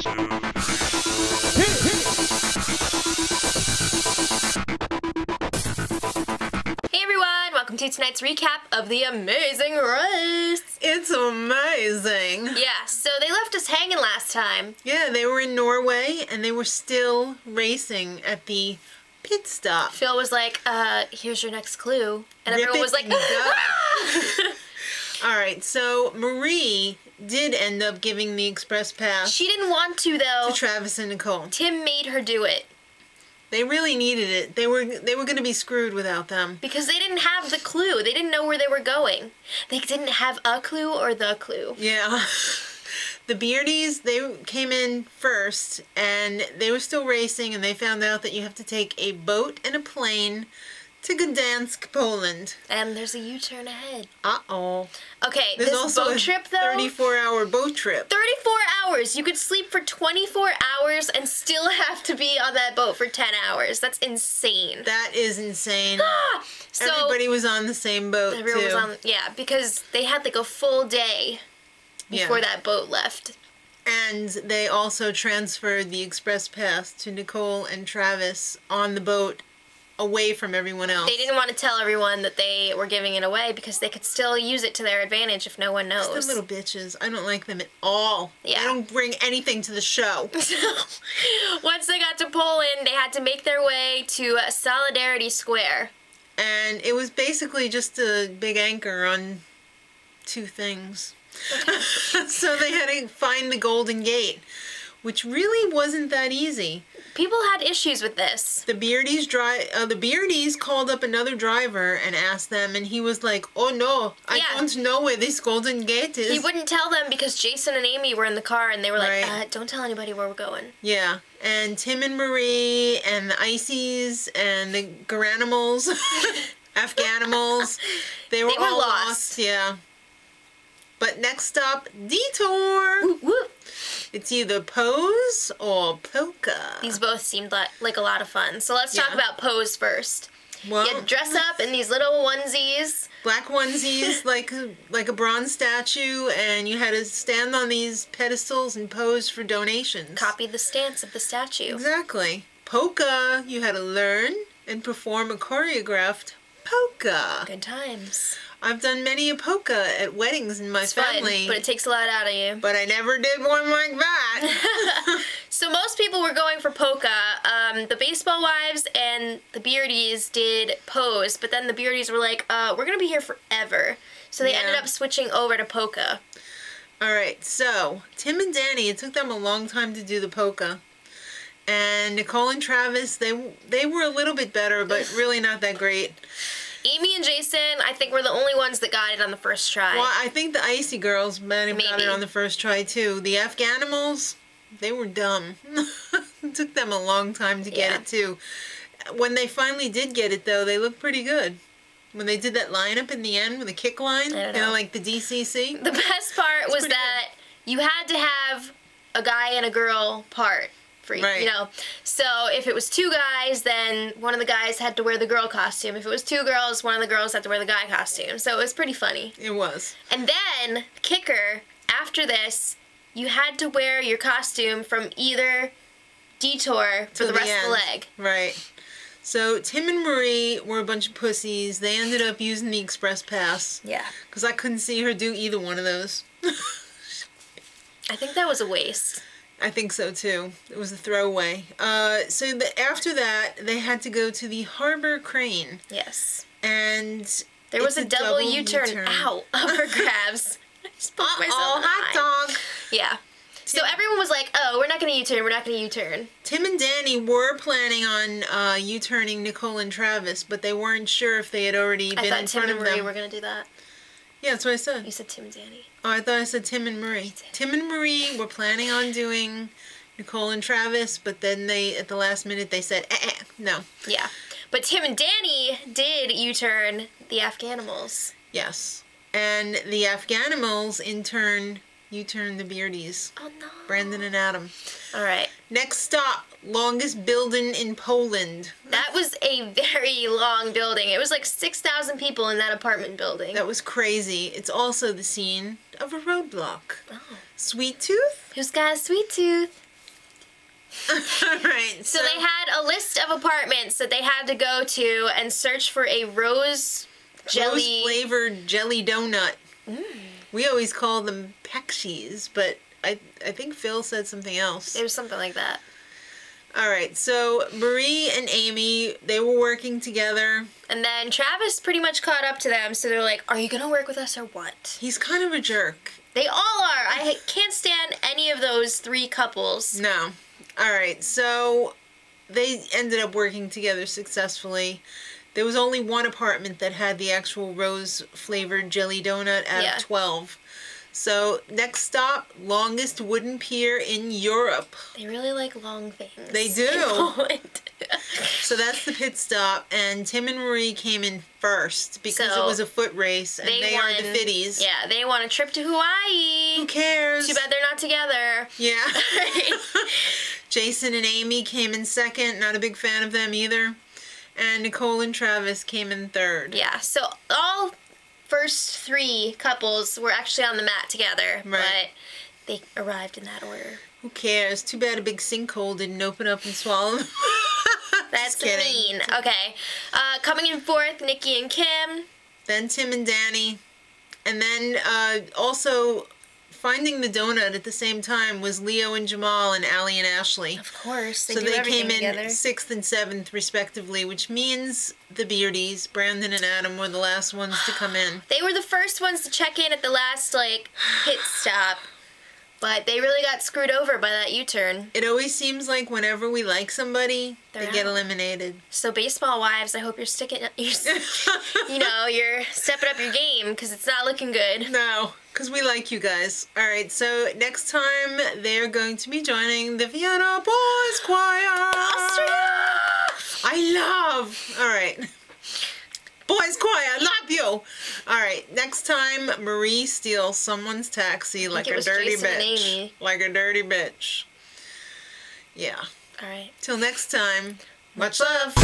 Welcome to tonight's recap of the amazing race. It's amazing. Yeah, so they left us hanging last time. Yeah, they were in Norway and they were still racing at the pit stop. Phil was like, here's your next clue. And Rip everyone was like, ah! Alright, so Marie did end up giving the express pass. She didn't want to, though. To Travis and Nicole. Tim made her do it. They really needed it. They were going to be screwed without them. Because they didn't have the clue. They didn't know where they were going. They didn't have a clue or the clue. Yeah. The Beardies, they came in first, and they were still racing, and they found out that you have to take a boat and a plane to Gdansk, Poland. And there's a U-turn ahead. Uh-oh. Okay, there's this also boat trip, though... 34-hour boat trip. 34 hours! You could sleep for 24 hours and still have to be on that boat for 10 hours. That's insane. That is insane. So everybody was on the same boat, everyone was on, yeah, because they had like a full day before that boat left. And they also transferred the express pass to Nicole and Travis on the boat away from everyone else. They didn't want to tell everyone that they were giving it away because they could still use it to their advantage if no one knows. Just the little bitches. I don't like them at all. Yeah. They don't bring anything to the show. So, once they got to Poland, they had to make their way to Solidarity Square. And it was basically just a big anchor on two things. So they had to find the Golden Gate, which really wasn't that easy. People had issues with this. The Beardies called up another driver and asked them, and he was like, "Oh no, I don't know where this Golden Gate is." He wouldn't tell them because Jason and Amy were in the car, and they were like, "Don't tell anybody where we're going." Yeah, and Tim and Marie and the Icies and the Garanimals, Afghanimals, they were all lost. Yeah. But next stop, Detour. Woo woo. It's either Pose or Polka. These both seemed like a lot of fun. So let's talk about Pose first. Well, you had to dress up in these little onesies. Black onesies, like a bronze statue, and you had to stand on these pedestals and pose for donations. Copy the stance of the statue. Exactly. Polka, you had to learn and perform a choreographed polka. Good times. I've done many a polka at weddings in my family. Fun, but it takes a lot out of you. But I never did one like that. So most people were going for polka. The Baseball Wives and the Beardies did Pose, but then the Beardies were like, we're going to be here forever. So they ended up switching over to polka. Alright, so Tim and Danny, it took them a long time to do the polka. And Nicole and Travis, they were a little bit better, but really not that great. Amy and Jason, I think, were the only ones that got it on the first try. Well, I think the Icy girls might have got it on the first try, too. The Afghanimals, they were dumb. It took them a long time to get it, too. When they finally did get it, though, they looked pretty good. When they did that lineup in the end with a kick line, you know, like the DCC. The best part was that you had to have a guy and a girl part. You know, so if it was two guys, then one of the guys had to wear the girl costume. If it was two girls, one of the girls had to wear the guy costume. So it was pretty funny. It was. And then, kicker, after this, you had to wear your costume from either Detour for the rest of the leg. Right. So Tim and Marie were a bunch of pussies. They ended up using the express pass. Yeah. Because I couldn't see her do either one of those. I think that was a waste. I think so too. It was a throwaway. So after that, they had to go to the Harbor Crane. Yes. And there was a double U-turn out up for grabs. I spoke myself hot dog. Yeah. So everyone was like, oh, we're not going to U-turn, we're not going to U-turn. Tim and Danny were planning on U-turning Nicole and Travis, but they weren't sure if they had already been in front of them. I thought Tim and Marie were going to do that. Yeah, that's what I said. You said Tim and Danny. Oh, I thought I said Tim and Marie. Tim and Marie were planning on doing Nicole and Travis, but then at the last minute, they said, no. Yeah. But Tim and Danny did U-turn the Afghanimals. Yes. And the Afghanimals, in turn, U-turned the Beardies. Oh, no. Brandon and Adam. All right. Next stop, longest building in Poland. That was a very long building. It was like 6,000 people in that apartment building. That was crazy. It's also the scene of a roadblock. Oh. Sweet Tooth? Who's got a sweet tooth? Right. So they had a list of apartments that they had to go to and search for a rose flavored jelly donut. We always call them Pekshis, but I think Phil said something else. It was something like that. All right, so Marie and Amy, they were working together. And then Travis pretty much caught up to them, so they're like, are you going to work with us or what? He's kind of a jerk. They all are. I can't stand any of those three couples. No. All right, so they ended up working together successfully. There was only one apartment that had the actual rose-flavored jelly donut out of 12. So, next stop, longest wooden pier in Europe. They really like long things. They do. So that's the pit stop, and Tim and Marie came in first because it was a foot race, and they are the fitties. Yeah, they want a trip to Hawaii. Who cares? Too bad they're not together. Yeah. Jason and Amy came in second, not a big fan of them either. And Nicole and Travis came in third. Yeah, so all first three couples were actually on the mat together, but they arrived in that order. Who cares? Too bad a big sinkhole didn't open up and swallow them. That's mean. Okay. Coming in fourth, Nikki and Kim. Then Tim and Danny. And then also finding the donut at the same time was Leo and Jamal and Allie and Ashley. Of course. So they came in 6th and 7th respectively, which means the Beardies, Brandon and Adam, were the last ones to come in. They were the first ones to check in at the last, pit stop. But they really got screwed over by that U-turn. It always seems like whenever we like somebody, they get eliminated. So baseball wives, I hope you're you're stepping up your game because it's not looking good. No, because we like you guys. All right, so next time they're going to be joining the Vienna Boys Choir. Austria! All right. Boys Choir, love you! All right, next time Marie steals someone's taxi like a dirty bitch. Like a dirty bitch. Yeah. All right. Till next time, much love.